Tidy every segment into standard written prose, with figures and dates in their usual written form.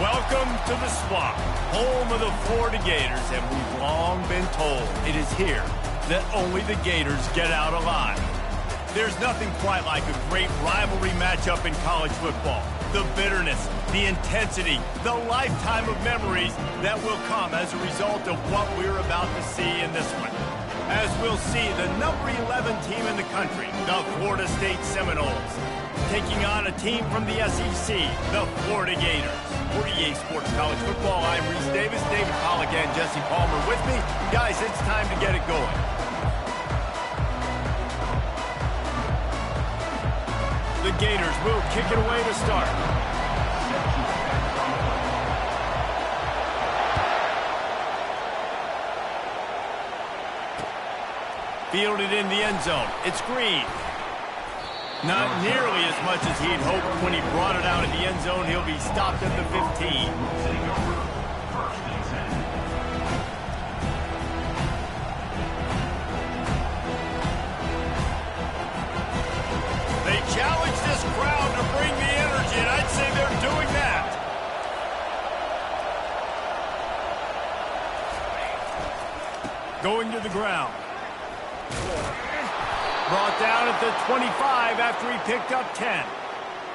Welcome to the Swamp, home of the Florida Gators, and we've long been told it is here that only the Gators get out alive. There's nothing quite like a great rivalry matchup in college football. The bitterness, the intensity, the lifetime of memories that will come as a result of what we're about to see in this one. As we'll see, the number 11 team in the country, the Florida State Seminoles, taking on a team from the SEC, the Florida Gators. For EA Sports College Football, I'm Reese Davis, David Pollack, and Jesse Palmer with me. Guys, it's time to get it going. The Gators will kick it away to start. Fielded in the end zone. It's Green. Not nearly as much as he'd hoped when he brought it out of the end zone. He'll be stopped at the 15. They challenge this crowd to bring the energy, and I'd say they're doing that. Going to the ground. Brought down at the 25 after he picked up 10.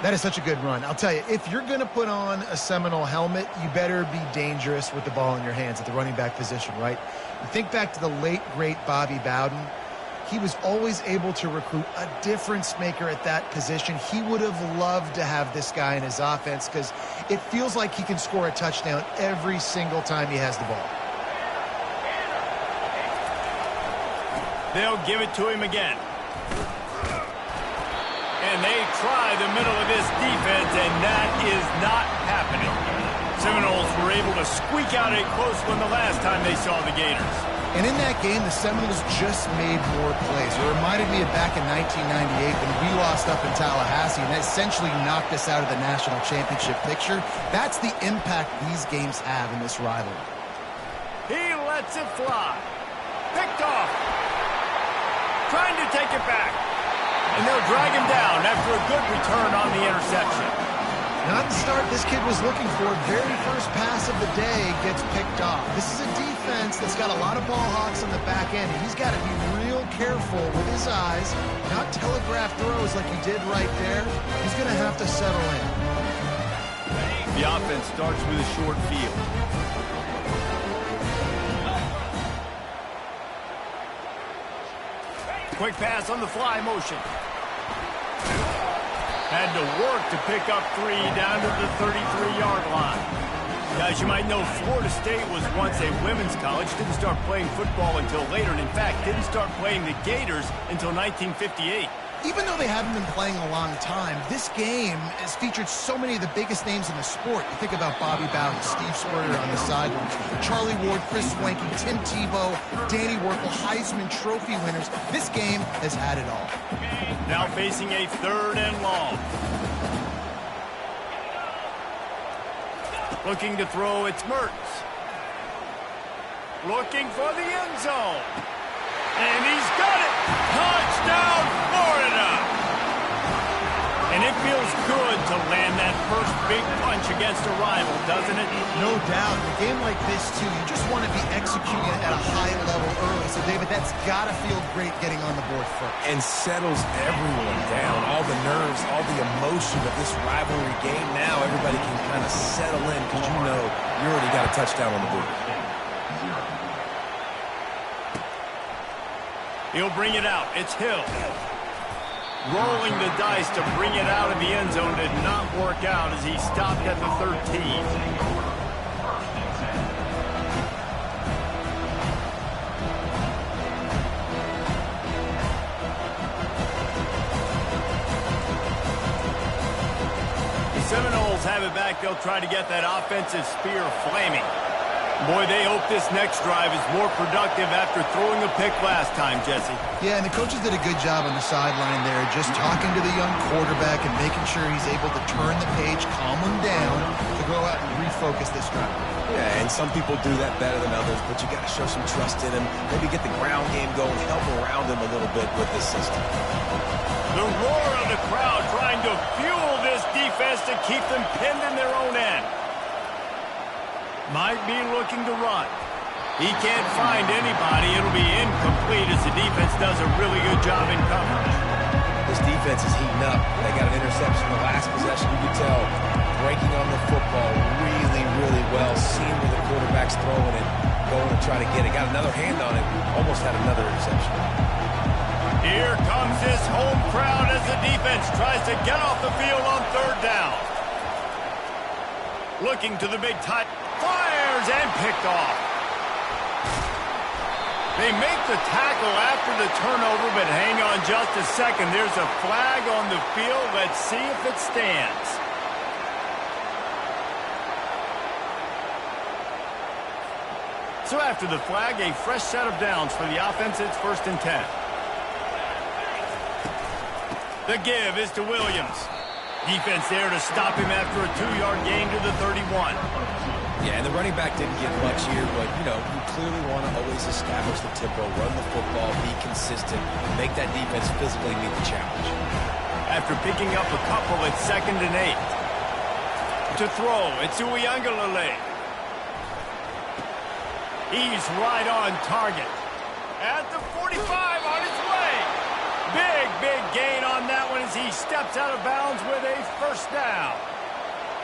That is such a good run. I'll tell you, if you're going to put on a Seminole helmet, you better be dangerous with the ball in your hands at the running back position, right? You think back to the late, great Bobby Bowden. He was always able to recruit a difference maker at that position. He would have loved to have this guy in his offense because it feels like he can score a touchdown every single time he has the ball. They'll give it to him again. And they try the middle of this defense, and that is not happening. Seminoles were able to squeak out a close one the last time they saw the Gators. And in that game, the Seminoles just made more plays. It reminded me of back in 1998 when we lost up in Tallahassee, and that essentially knocked us out of the national championship picture. That's the impact these games have in this rivalry. He lets it fly. Picked off. Trying to take it back. And they'll drag him down after a good return on the interception. Not the start this kid was looking for. Very first pass of the day gets picked off. This is a defense that's got a lot of ball hawks on the back end, and he's got to be real careful with his eyes, not telegraph throws like he did right there. He's going to have to settle in. The offense starts with a short field. Quick pass on the fly motion. Had to work to pick up 3 down to the 33-yard line. Guys, you might know Florida State was once a women's college. Didn't start playing football until later, and in fact, didn't start playing the Gators until 1958. Even though they haven't been playing a long time, this game has featured so many of the biggest names in the sport. You think about Bobby Bowden, Steve Spurrier on the sidelines, Charlie Ward, Chris Swanky, Tim Tebow, Danny Werfel, Heisman Trophy winners. This game has had it all. Now facing a 3rd and long. Looking to throw, it's Mertz. Looking for the end zone. And he's got it! Touchdown, Florida! And it feels good to land that first big punch against a rival, doesn't it? No doubt. In a game like this, too, you just want to be executing it at a high level early. So, David, that's got to feel great getting on the board first. And settles everyone down. All the nerves, all the emotion of this rivalry game. Now everybody can kind of settle in because you know you already got a touchdown on the board. He'll bring it out. It's Hill. Rolling the dice to bring it out of the end zone did not work out as he stopped at the 13. The Seminoles have it back. They'll try to get that offensive spear flaming. Boy, they hope this next drive is more productive after throwing a pick last time, Jesse. Yeah, and the coaches did a good job on the sideline there, just talking to the young quarterback and making sure he's able to turn the page, calm him down, to go out and refocus this drive. Yeah, and some people do that better than others, but you got to show some trust in him. Maybe get the ground game going, help around him a little bit with this system. The roar of the crowd trying to fuel this defense to keep them pinned in their own end. Might be looking to run. He can't find anybody. It'll be incomplete as the defense does a really good job in coverage. This defense is heating up. They got an interception in the last possession. You could tell breaking on the football really, really well. Seeing where the quarterback's throwing it, going to try to get it. Got another hand on it. Almost had another interception. Here comes this home crowd as the defense tries to get off the field on third down. Looking to the big tight. Fires and picked off. They make the tackle after the turnover, but hang on just a second. There's a flag on the field. Let's see if it stands. So after the flag, a fresh set of downs for the offense. It's 1st and 10. The give is to Williams. Defense there to stop him after a 2-yard gain to the 31. Yeah, and the running back didn't get much here, but, you know, you clearly want to always establish the tempo, run the football, be consistent, make that defense physically meet the challenge. After picking up a couple, it's 2nd and 8. To throw, it's Uiagalelei. He's right on target. At the 45, on his way. Big gain on that one as he steps out of bounds with a 1st down.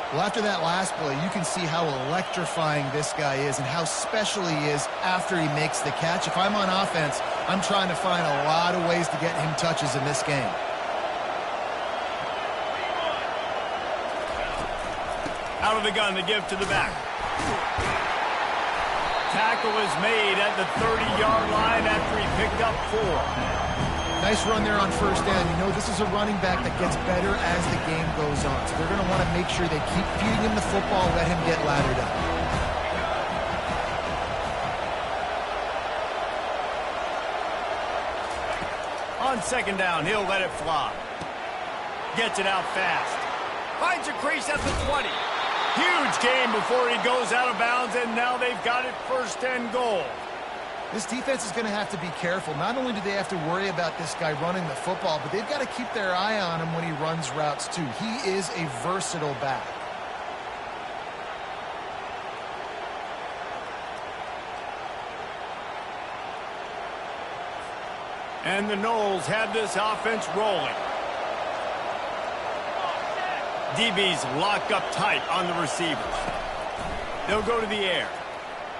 Well, after that last play, you can see how electrifying this guy is and how special he is after he makes the catch. If I'm on offense, I'm trying to find a lot of ways to get him touches in this game. Out of the gun to give to the back. Tackle is made at the 30-yard line after he picked up 4. Nice run there on 1st down. You know, this is a running back that gets better as the game goes on. So they're going to want to make sure they keep feeding him the football, let him get laddered up. On 2nd down, he'll let it fly. Gets it out fast. Finds a crease at the 20. Huge gain before he goes out of bounds, and now they've got it 1st and goal. This defense is going to have to be careful. Not only do they have to worry about this guy running the football, but they've got to keep their eye on him when he runs routes too. He is a versatile back. And the Noles have this offense rolling. DB's locked up tight on the receivers. They'll go to the air,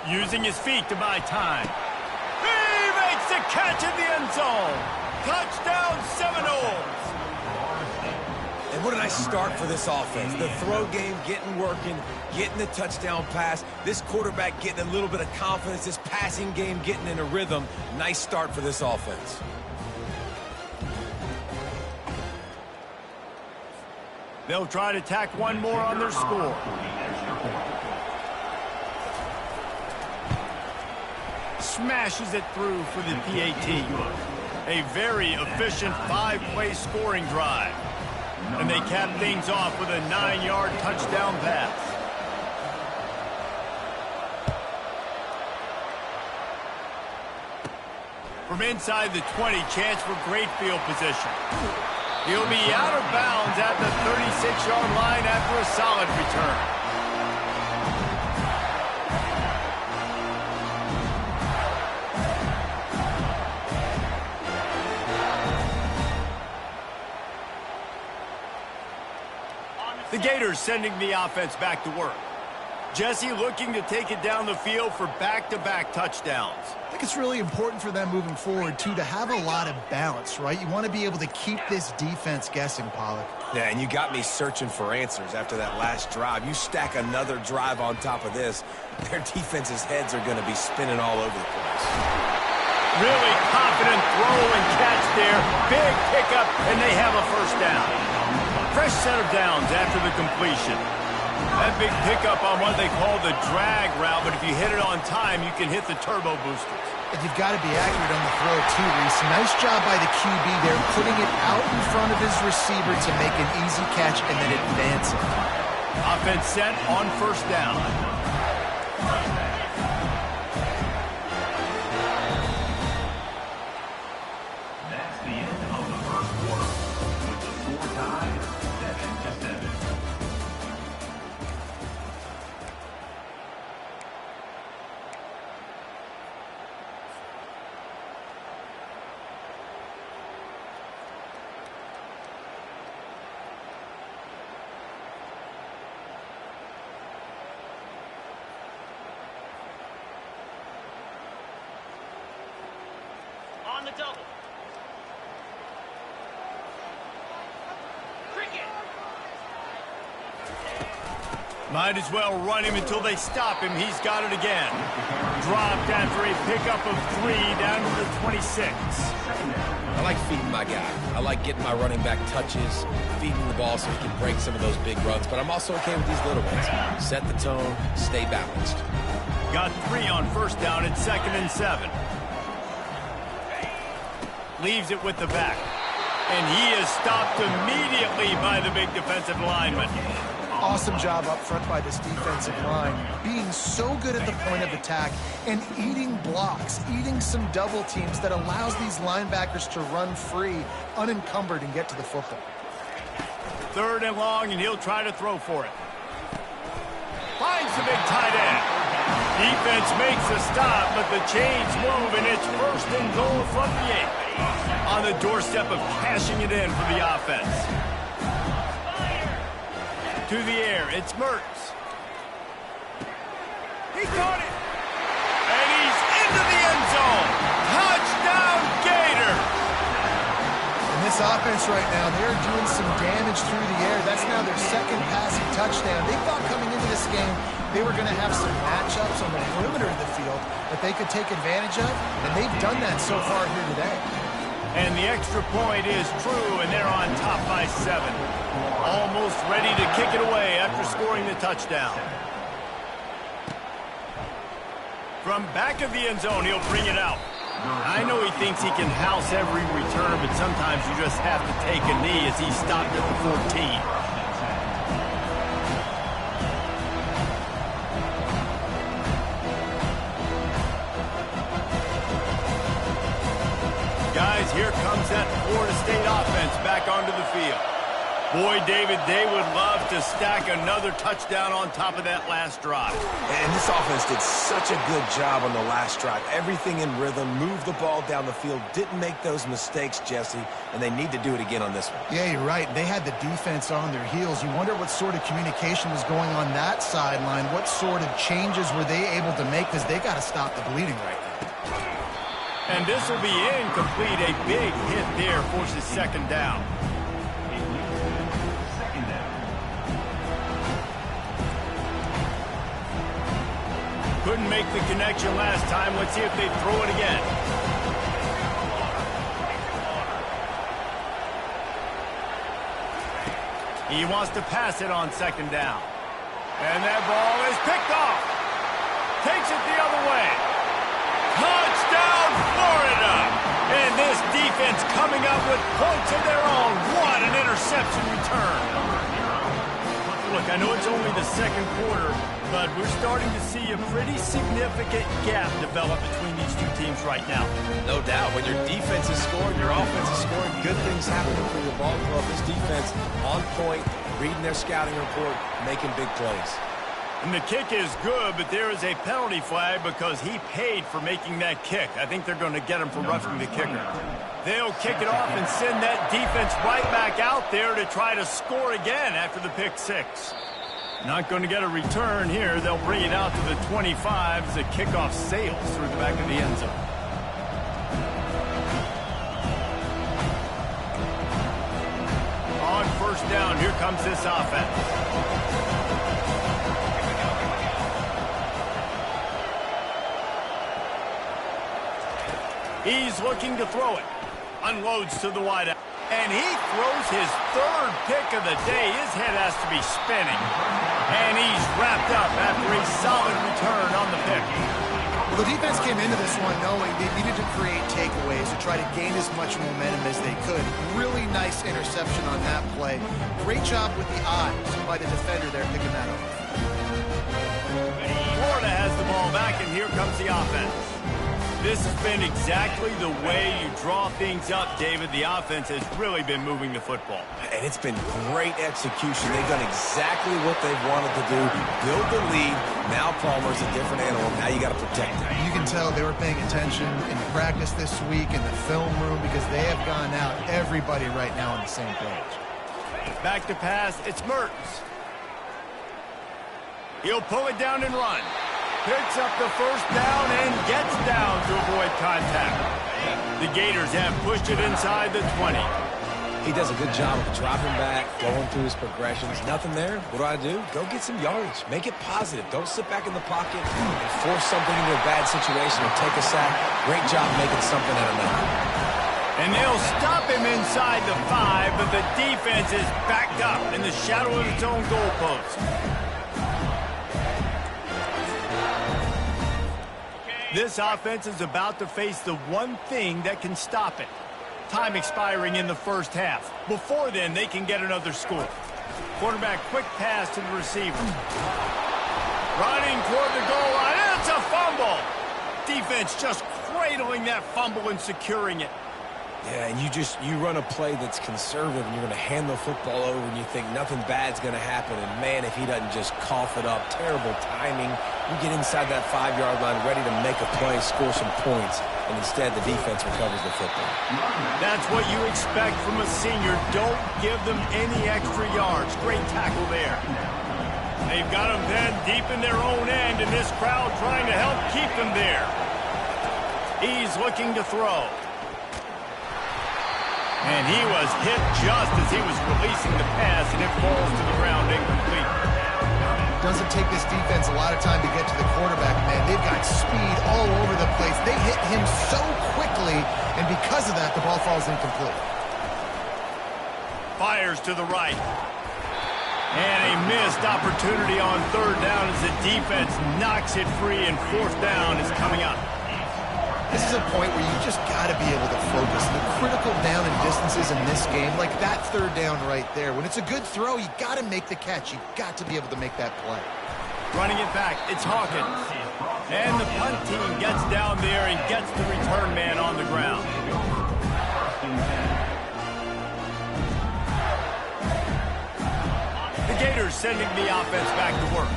using his feet to buy time. He makes the catch in the end zone. Touchdown, Seminoles. And what a nice start for this offense. The throw game getting working, getting the touchdown pass. This quarterback getting a little bit of confidence. This passing game getting in a rhythm. Nice start for this offense. They'll try to tack one more on their score. Smashes it through for the PAT. A very efficient 5-play scoring drive. And they cap things off with a 9-yard touchdown pass. From inside the 20, chance for great field position. He'll be out of bounds at the 36-yard line after a solid return. The Gators sending the offense back to work. Jesse looking to take it down the field for back-to-back touchdowns. I think it's really important for them moving forward, too, to have a lot of balance, right? You want to be able to keep this defense guessing, Pollack. Yeah, and you got me searching for answers after that last drive. You stack another drive on top of this, their defense's heads are going to be spinning all over the place. Really confident throw and catch there. Big pickup, and they have a 1st down. Fresh set of downs after the completion. That big pickup on what they call the drag route, but if you hit it on time, you can hit the turbo boosters. And you've got to be accurate on the throw, too, Reese. Nice job by the QB there, putting it out in front of his receiver to make an easy catch and then advance it. Offense set on 1st down. Might as well run him until they stop him. He's got it again. Dropped after a pickup of 3 down to the 26. I like feeding my guy. I like getting my running back touches, feeding the ball so he can break some of those big runs. But I'm also okay with these little ones. Set the tone, stay balanced. Got 3 on first down at 2nd and 7. Leaves it with the back. And he is stopped immediately by the big defensive lineman. Awesome job up front by this defensive line, being so good at the point of attack and eating blocks, eating some double teams that allows these linebackers to run free, unencumbered, and get to the football. 3rd and long, and he'll try to throw for it. Finds the big tight end. Defense makes a stop, but the chains move, and it's 1st and goal from the 8. On the doorstep of cashing it in for the offense. To the air, it's Mertz. He caught it. And he's into the end zone. Touchdown, Gator. In this offense right now, they're doing some damage through the air. That's now their 2nd passing touchdown. They thought coming into this game they were going to have some matchups on the perimeter of the field that they could take advantage of, and they've done that so far here today. And the extra point is true, and they're on top by 7. Almost ready to kick it away after scoring the touchdown. From back of the end zone, he'll bring it out. I know he thinks he can house every return, but sometimes you just have to take a knee as he stopped at the 14. Guys, here comes that Florida State offense back onto the field. Boy, David, they would love to stack another touchdown on top of that last drive. And this offense did such a good job on the last drive. Everything in rhythm, moved the ball down the field, didn't make those mistakes, Jesse, and they need to do it again on this one. Yeah, you're right. They had the defense on their heels. You wonder what sort of communication was going on that sideline. What sort of changes were they able to make, because they got to stop the bleeding right now. And this will be incomplete. A big hit there forces 2nd down. Couldn't make the connection last time. Let's see if they throw it again. He wants to pass it on 2nd down. And that ball is picked off. Takes it the other way. Touchdown, Florida! And this defense coming up with points of their own. What an interception return. Look, I know it's only the 2nd quarter, but we're starting to see a pretty significant gap develop between these two teams right now. No doubt. When your defense is scoring, your offense is scoring, good things happen for your ball club. This defense on point, reading their scouting report, making big plays. And the kick is good, but there is a penalty flag because he paid for making that kick. I think they're going to get him for roughing the kicker. They'll kick it off and send that defense right back out there to try to score again after the pick 6. Not going to get a return here. They'll bring it out to the 25 as the kickoff sails through the back of the end zone. On 1st down, here comes this offense. He's looking to throw it. Unloads to the wideout. And he throws his 3rd pick of the day. His head has to be spinning. And he's wrapped up after a solid return on the pick. Well, the defense came into this one knowing they needed to create takeaways to try to gain as much momentum as they could. Really nice interception on that play. Great job with the eyes by the defender there picking that up. Florida has the ball back, and here comes the offense. This has been exactly the way you draw things up, David. The offense has really been moving the football. And it's been great execution. They've done exactly what they've wanted to do. Build the lead. Now Palmer's a different animal. Now you got to protect him. You can tell they were paying attention in practice this week in the film room because they have gone out, everybody right now on the same page. Back to pass, it's Mertz. He'll pull it down and run. Picks up the 1st down and gets down to avoid contact. The Gators have pushed it inside the 20. He does a good job of dropping back, going through his progressions. Nothing there. What do? Go get some yardage. Make it positive. Don't sit back in the pocket and force something into a bad situation or take a sack. Great job making something out of nothing. And they'll stop him inside the 5, but the defense is backed up in the shadow of its own goalpost. This offense is about to face the one thing that can stop it. Time expiring in the first half. Before then, they can get another score. Quarterback, quick pass to the receiver. Running toward the goal line. It's a fumble. Defense just cradling that fumble and securing it. Yeah, and you run a play that's conservative, and you're going to hand the football over, and you think nothing bad's going to happen. And, man, if he doesn't just cough it up, terrible timing. You get inside that 5-yard line ready to make a play, score some points, and instead the defense recovers the football. That's what you expect from a senior. Don't give them any extra yards. Great tackle there. They've got them then deep in their own end, and this crowd trying to help keep them there. He's looking to throw. And he was hit just as he was releasing the pass, and it falls to the ground incomplete. Doesn't take this defense a lot of time to get to the quarterback, man. They've got speed all over the place. They hit him so quickly, and because of that, the ball falls incomplete. Fires to the right. And a missed opportunity on third down as the defense knocks it free, and fourth down is coming up. This is a point where you just got to be able to focus. The critical down and distances in this game, like that third down right there. When it's a good throw, you got to make the catch. You got to be able to make that play. Running it back, it's Hawkins. And the punt team gets down there and gets the return man on the ground. The Gators sending the offense back to work.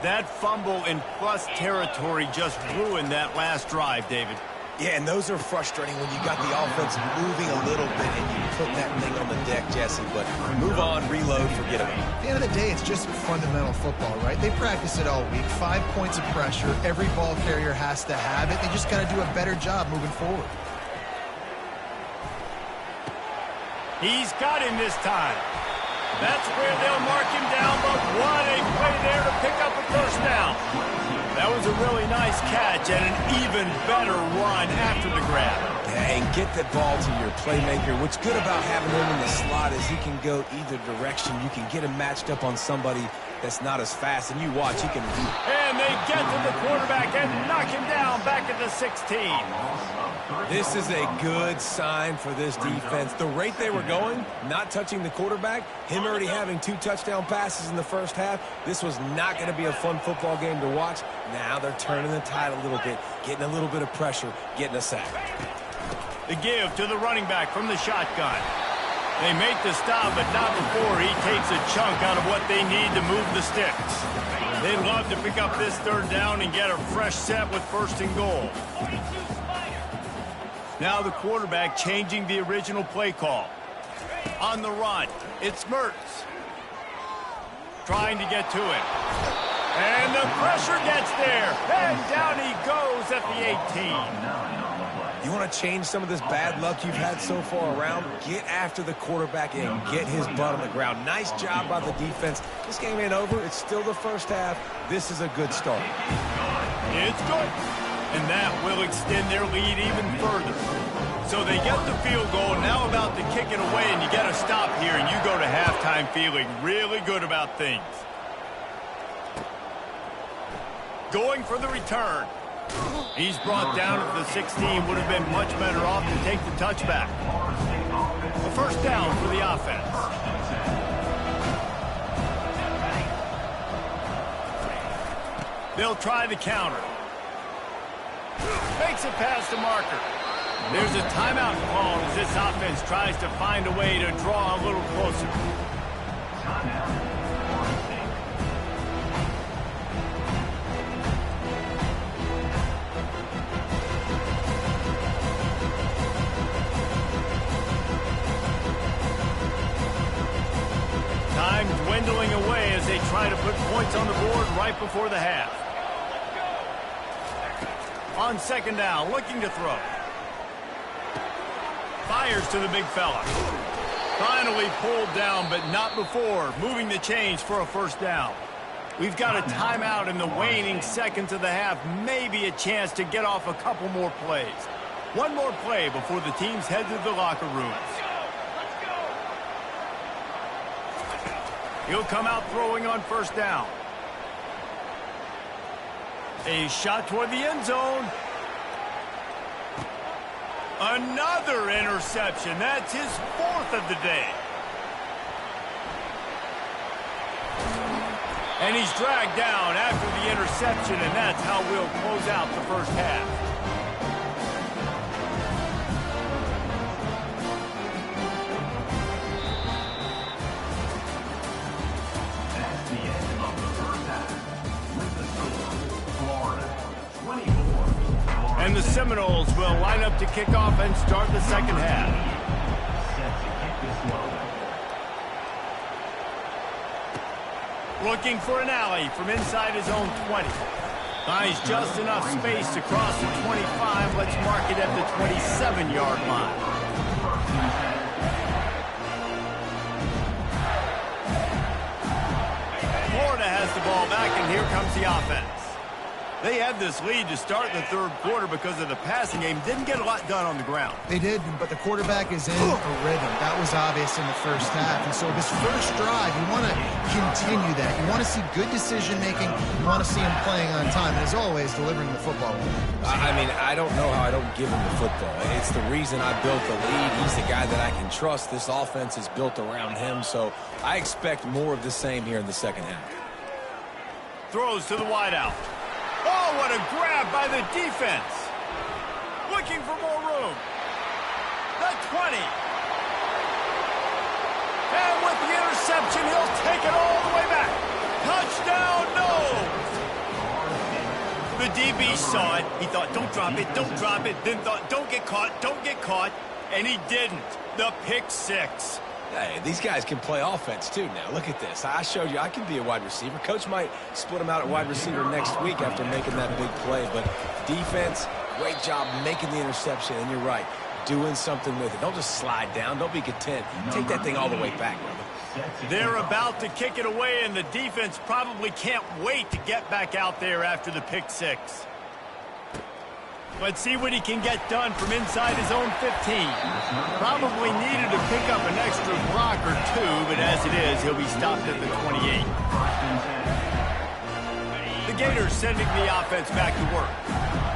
That fumble in plus territory just ruined that last drive, David. Yeah, and those are frustrating when you got the offense moving a little bit and you put that thing on the deck, Jesse. But move on, reload, forget about it. At the end of the day, it's just fundamental football, right? They practice it all week. 5 points of pressure. Every ball carrier has to have it. They just got to do a better job moving forward. He's got him this time. That's where they'll mark him down, but what a play there to pick up a first down. That was a really nice catch and an even better run after the grab. Yeah, and get the ball to your playmaker. What's good about having him in the slot is he can go either direction. You can get him matched up on somebody that's not as fast, and you watch, he can do it. And they get to the quarterback and knock him down back at the 16. This is a good sign for this defense. The rate they were going, not touching the quarterback, him already having 2 touchdown passes in the first half, this was not going to be a fun football game to watch. Now they're turning the tide a little bit, getting a little bit of pressure, getting a sack. The give to the running back from the shotgun. They make the stop, but not before he takes a chunk out of what they need to move the sticks. They'd love to pick up this third down and get a fresh set with first and goal. Now the quarterback changing the original play call. On the run, it's Mertz. Trying to get to it. And the pressure gets there. And down he goes at the 18. You want to change some of this bad luck you've had so far around? Get after the quarterback and get his butt on the ground. Nice job by the defense. This game ain't over. It's still the first half. This is a good start. It's good. And that will extend their lead even further. So they get the field goal, now about to kick it away, and you get a stop here, and you go to halftime feeling really good about things. Going for the return. He's brought down at the 16, would have been much better off to take the touchback. A first down for the offense. They'll try the counter. Makes it past the marker. There's a timeout called as this offense tries to find a way to draw a little closer. Time dwindling away as they try to put points on the board right before the half. On second down, looking to throw. Fires to the big fella. Finally pulled down, but not before moving the chains for a first down. We've got a timeout in the waning seconds of the half. Maybe a chance to get off a couple more plays. One more play before the teams head to the locker rooms. He'll come out throwing on first down. A shot toward the end zone. Another interception. That's his fourth of the day. And he's dragged down after the interception, and that's how we'll close out the first half. That's the end of the first half. With the score, Florida 24. And the Seminoles will line up to kick off and start the second half. Set to kick this one. Looking for an alley from inside his own 20. Finds just enough space to cross the 25. Let's mark it at the 27-yard line. Florida has the ball back, and here comes the offense. They had this lead to start the third quarter because of the passing game. Didn't get a lot done on the ground. They did, but the quarterback is in a rhythm. That was obvious in the first half. And so this first drive, you want to continue that. You want to see good decision-making. You want to see him playing on time. And as always, delivering the football. I mean, I don't know how I don't give him the football. It's the reason I built the lead. He's the guy that I can trust. This offense is built around him. So I expect more of the same here in the second half. Throws to the wideout. Oh, what a grab by the defense. Looking for more room. The 20. And with the interception, he'll take it all the way back. Touchdown, no. The DB saw it. He thought, don't drop it, don't drop it. Then thought, don't get caught. And he didn't. The pick six. Hey, these guys can play offense, too, now. Look at this. I showed you I can be a wide receiver. Coach might split him out at wide receiver next week after making that big play. But defense, great job making the interception. And you're right, doing something with it. Don't just slide down. Don't be content. Take that thing all the way back, brother. They're about to kick it away, and the defense probably can't wait to get back out there after the pick six. Let's see what he can get done from inside his own 15. Probably needed to pick up an extra block or two, but as it is, he'll be stopped at the 28. The Gators sending the offense back to work.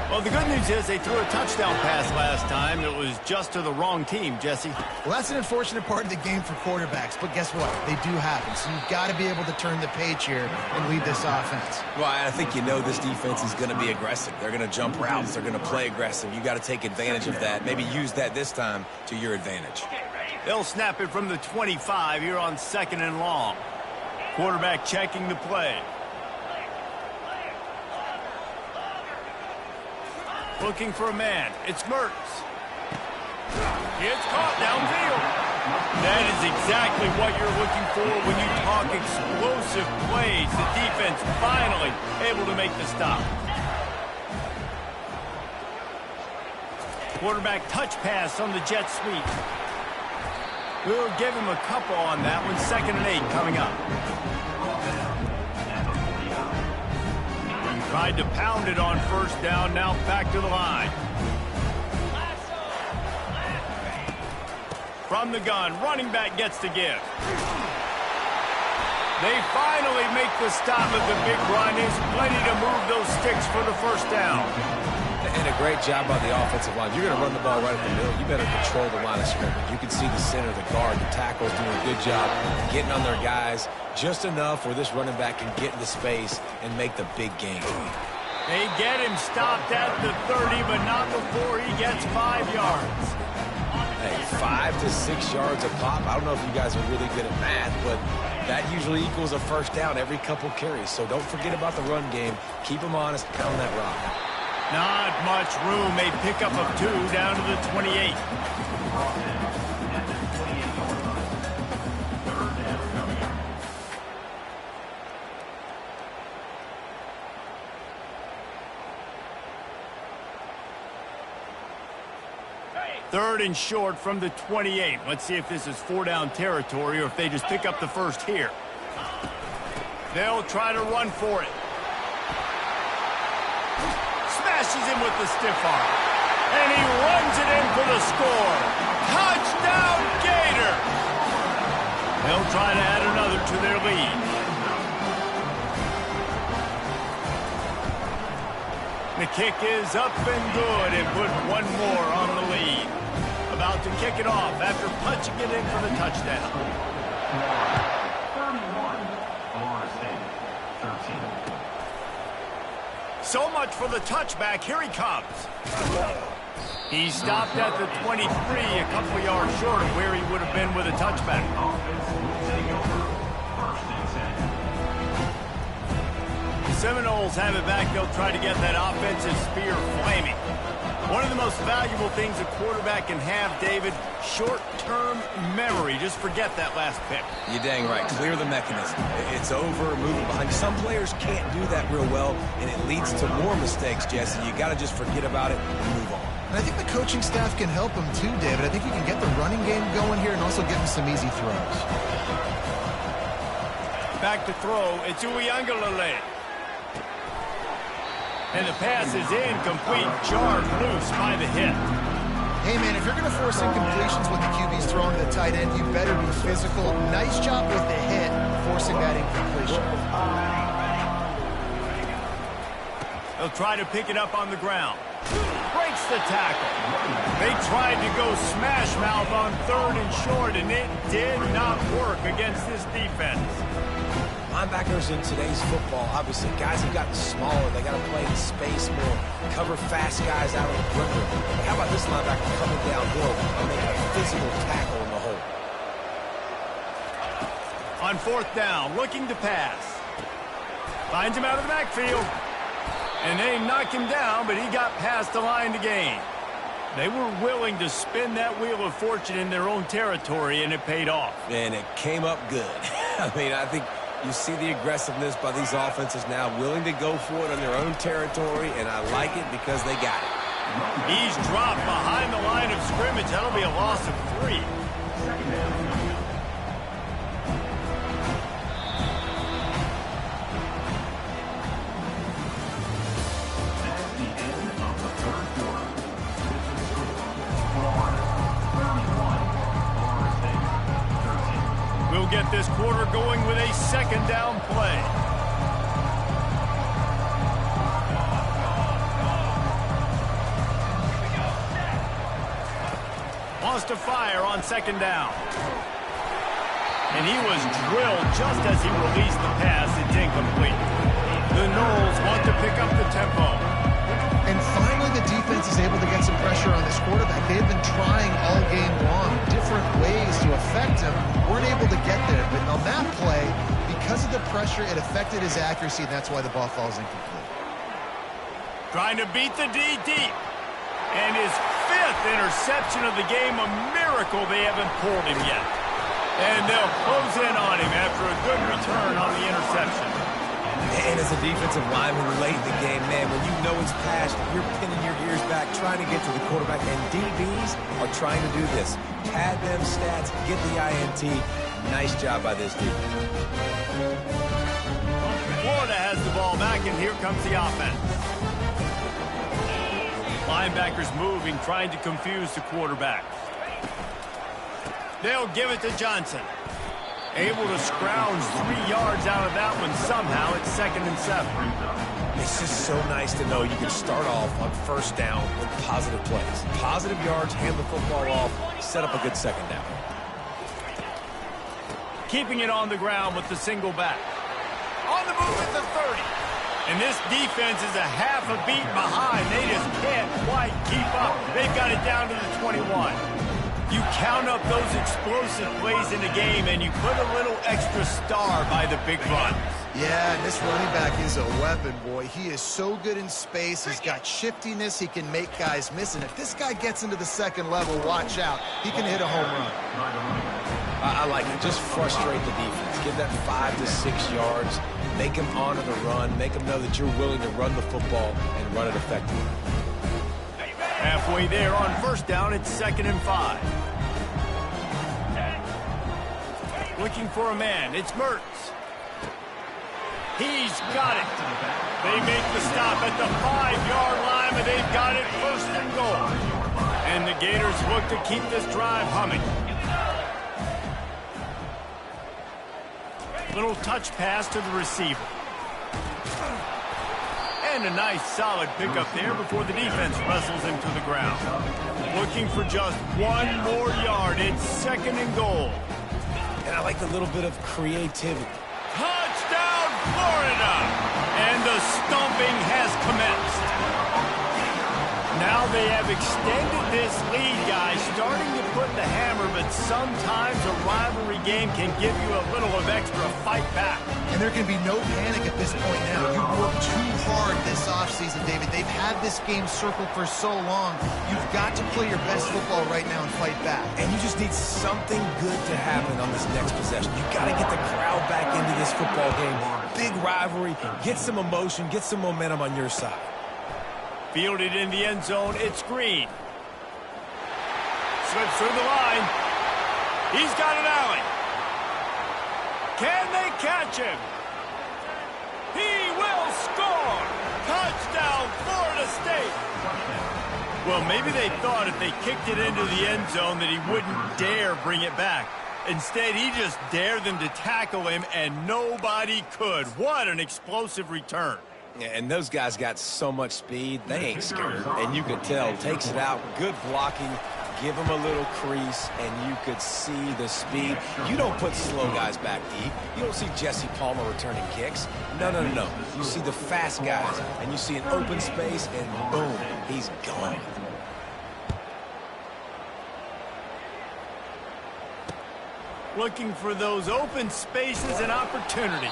Well, the good news is they threw a touchdown pass last time. It was just to the wrong team, Jesse. Well, that's an unfortunate part of the game for quarterbacks, but guess what? They do happen, so you've got to be able to turn the page here and lead this offense. Well, I think you know this defense is going to be aggressive. They're going to jump routes. They're going to play aggressive. You got to take advantage of that. Maybe use that this time to your advantage. They'll snap it from the 25 here on 2nd and long. Quarterback checking the play. Looking for a man. It's Mertz. It's caught downfield. That is exactly what you're looking for when you talk explosive plays. The defense finally able to make the stop. Quarterback touch pass on the jet sweep. We'll give him a couple on that one. 2nd and 8 coming up. Tried to pound it on first down, now back to the line. From the gun, running back gets to give. They finally make the stop at the big run. He's plenty to move those sticks for the first down. And a great job by the offensive line. You're going to run the ball right up the middle. You better control the line of scrimmage. You can see the center, the guard, the tackles doing a good job getting on their guys just enough where this running back can get into space and make the big game. They get him stopped at the 30, but not before he gets 5 yards. Hey, 5 to 6 yards a pop. I don't know if you guys are really good at math, but that usually equals a first down every couple carries. So don't forget about the run game. Keep them honest, pound that rock. Not much room. A pickup of 2 down to the 28. 3rd and short from the 28. Let's see if this is 4-down territory or if they just pick up the first here. They'll try to run for it. Smashes him with the stiff arm. And he runs it in for the score. Touchdown, Gator! They'll try to add another to their lead. The kick is up and good and put one more on the lead. About to kick it off after punching it in for the touchdown. 31, Florida State, 13. So much for the touchback. Here he comes. He stopped at the 23, a couple of yards short of where he would have been with a touchback. Offense will take over. 1st and 10. The Seminoles have it back. They'll try to get that offensive spear flaming. One of the most valuable things a quarterback can have, David, short-term memory. Just forget that last pick. You're dang right. Clear the mechanism. It's over, moving behind. Some players can't do that real well, and it leads to more mistakes, Jesse. You got to just forget about it and move on. And I think the coaching staff can help him too, David. I think you can get the running game going here and also give him some easy throws. Back to throw. It's Uiagalelei. And the pass is incomplete, jarred loose by the hit. Hey, man, if you're going to force incompletions when the QB's throwing to the tight end, you better be physical. Nice job with the hit, forcing that incompletion. They'll try to pick it up on the ground. Breaks the tackle. They tried to go smash mouth on 3rd and short, and it did not work against this defense. Linebackers in today's football, obviously, guys have gotten smaller. They got to play in space more, cover fast guys out on the perimeter. But how about this linebacker coming downhill and making a physical tackle in the hole? On 4th down, looking to pass. Finds him out of the backfield. And they knock him down, but he got past the line to gain. They were willing to spin that wheel of fortune in their own territory, and it paid off. And it came up good. I mean, I think you see the aggressiveness by these offenses now, willing to go for it on their own territory, and I like it because they got it. He's dropped behind the line of scrimmage. That'll be a loss of 3. We'll get this quarter going with a 2nd down play. Wants to fire on 2nd down. And he was drilled just as he released the pass. It's incomplete. The Noles want to pick up the tempo. And finally, the defense is able to get some pressure on this quarterback. They've been trying all game long different ways to affect him. Weren't able to get there. But on that play, because of the pressure, it affected his accuracy, and that's why the ball falls incomplete. Trying to beat the D deep. And his 5th interception of the game, a miracle they haven't pulled him yet. And they'll close in on him after a good return on the interception. And as a defensive lineman late in the game, man, when you know it's passed, you're pinning your ears back, trying to get to the quarterback. And DBs are trying to do this. Pad them stats, get the INT. Nice job by this defense. Florida has the ball back, and here comes the offense. Linebackers moving, trying to confuse the quarterback. They'll give it to Johnson. Able to scrounge 3 yards out of that one somehow. It's 2nd and 7. It's just so nice to know you can start off on 1st down with positive plays. Positive yards, hand the football off, set up a good 2nd down. Keeping it on the ground with the single back. On the move at the 30. And this defense is a half a beat behind. They just can't quite keep up. They've got it down to the 21. You count up those explosive plays in the game, and you put a little extra star by the big run. Yeah, and this running back is a weapon, boy. He is so good in space. He's got shiftiness. He can make guys miss. And if this guy gets into the 2nd level, watch out. He can hit a home run. I like it. Just frustrate the defense. Give that 5 to 6 yards. Make them honor the run. Make them know that you're willing to run the football and run it effectively. Halfway there on first down, it's 2nd and 5. Looking for a man, it's Mertz. He's got it. They make the stop at the 5-yard line, and they've got it 1st and goal. And the Gators look to keep this drive humming. Little touch pass to the receiver. And a nice solid pickup there before the defense wrestles him to the ground. Looking for just 1 more yard. It's 2nd and goal. And I like a little bit of creativity. Touchdown, Florida! And the stomping has commenced. Now they have extended this lead, guys, starting to put the hammer, but sometimes a rivalry game can give you a little of extra fight back. And there can be no panic at this point now. You worked too hard this offseason, David. They've had this game circled for so long. You've got to play your best football right now and fight back. And you just need something good to happen on this next possession. You got to get the crowd back into this football game. Big rivalry. Get some emotion. Get some momentum on your side. Fielded in the end zone, it's Green. Slips through the line. He's got an alley. Can they catch him? He will score! Touchdown, Florida State! Well, maybe they thought if they kicked it into the end zone that he wouldn't dare bring it back. Instead, he just dared them to tackle him, and nobody could. What an explosive return. And those guys got so much speed, they ain't scared. And you could tell, takes it out, good blocking, give them a little crease, and you could see the speed. You don't put slow guys back deep. You don't see Jesse Palmer returning kicks. No. You see the fast guys, and you see an open space, and boom, he's gone. Looking for those open spaces and opportunity.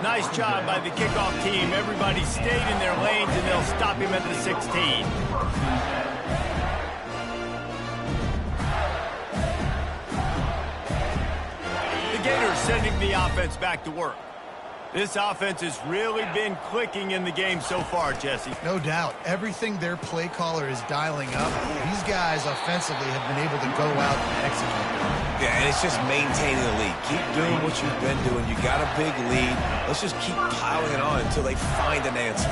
Nice job by the kickoff team. Everybody stayed in their lanes, and they'll stop him at the 16. The Gators sending the offense back to work. This offense has really been clicking in the game so far, Jesse. No doubt. Everything their play caller is dialing up, these guys offensively have been able to go out and execute. Yeah, and it's just maintaining the lead. Keep doing what you've been doing. You got a big lead. Let's just keep piling it on until they find an answer.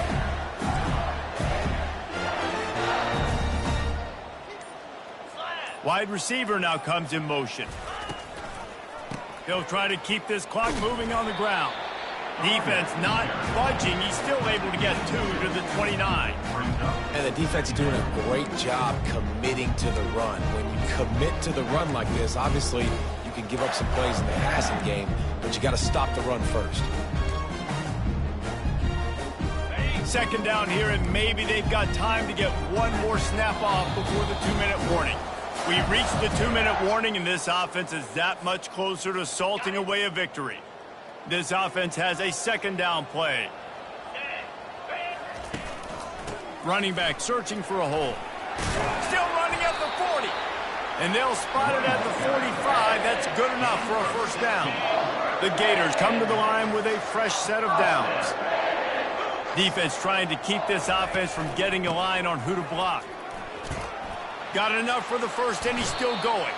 Wide receiver now comes in motion. He'll try to keep this clock moving on the ground. Defense not budging. He's still able to get 2 to the 29. And the defense is doing a great job committing to the run. When you commit to the run like this, obviously you can give up some plays in the passing game, but you got to stop the run first. 2nd down here, and maybe they've got time to get 1 more snap off before the 2-minute warning. We've reached the 2-minute warning, and this offense is that much closer to salting away a victory. This offense has a 2nd down play. Running back searching for a hole. Still running at the 40. And they'll spot it at the 45. That's good enough for a 1st down. The Gators come to the line with a fresh set of downs. Defense trying to keep this offense from getting a line on who to block. Got enough for the 1st, and he's still going.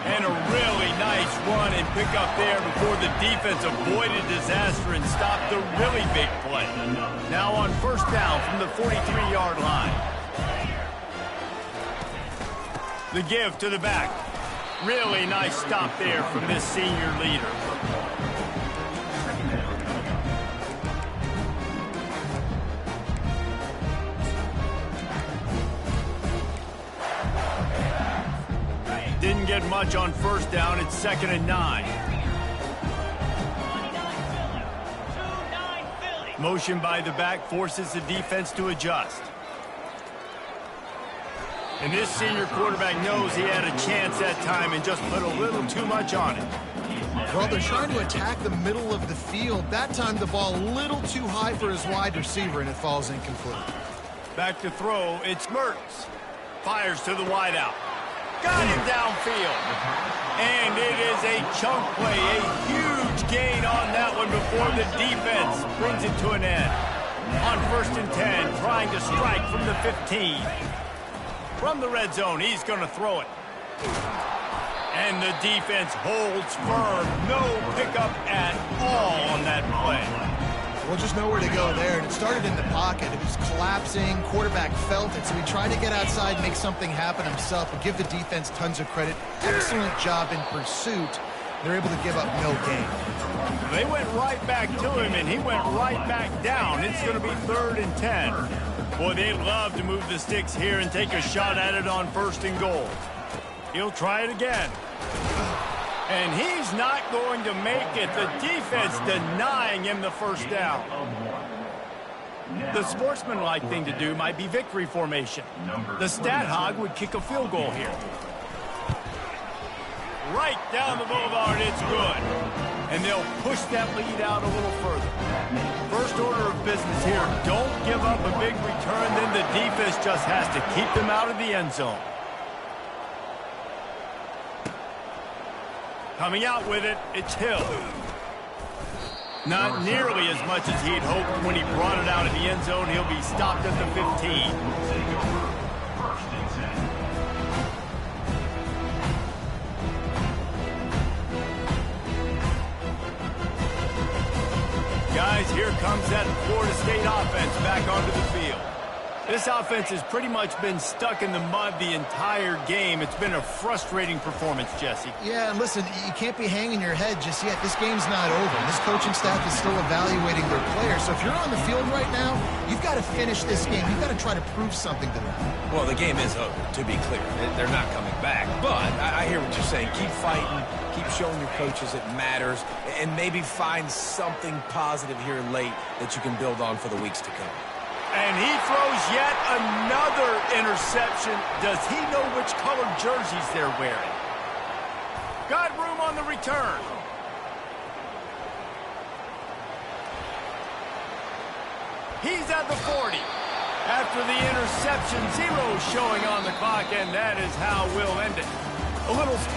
And a really nice run and pick up there before the defense avoided disaster and stopped the really big play. Now on 1st down from the 43-yard line. The give to the back. Really nice stop there from this senior leader. Didn't get much on 1st down. It's 2nd and 9. Motion by the back forces the defense to adjust. And this senior quarterback knows he had a chance that time and just put a little too much on it. Well, they're trying to attack the middle of the field. That time the ball a little too high for his wide receiver, and it falls incomplete. Back to throw, it's Mertz. Fires to the wideout. Got him downfield. And it is a chunk play, a huge gain on that one before the defense brings it to an end. On 1st and 10, trying to strike from the 15. From the red zone, he's going to throw it. And the defense holds firm. No pickup at all on that play. Well, just nowhere to go there. And it started in the pocket. It was collapsing. Quarterback felt it. So he tried to get outside, make something happen himself, but give the defense tons of credit. Excellent job in pursuit. They're able to give up no gain. They went right back to him, and he went right back down. It's going to be 3rd and 10. Boy, they love to move the sticks here and take a shot at it on 1st and goal. He'll try it again. And he's not going to make it. The defense denying him the first down. The sportsmanlike thing to do might be victory formation. The stat hog would kick a field goal here. Right down the boulevard, it's good. And they'll push that lead out a little further. First order of business here, don't give up a big return, then the defense just has to keep them out of the end zone. Coming out with it, it's Hill. Not nearly as much as he'd hoped when he brought it out of the end zone. He'll be stopped at the 15. Guys, here comes that Florida State offense back onto the field. This offense has pretty much been stuck in the mud the entire game. It's been a frustrating performance, Jesse. Yeah, and listen, you can't be hanging your head just yet. This game's not over. This coaching staff is still evaluating their players. So if you're on the field right now, you've got to finish this game. You've got to try to prove something to them. Well, the game is over, to be clear. They're not coming back. But I hear what you're saying. Keep fighting. Keep showing your coaches it matters. And maybe find something positive here late that you can build on for the weeks to come. And he throws yet another interception. Does he know which colored jerseys they're wearing? Got room on the return. He's at the 40. After the interception, 0 showing on the clock, and that is how we'll end it. A little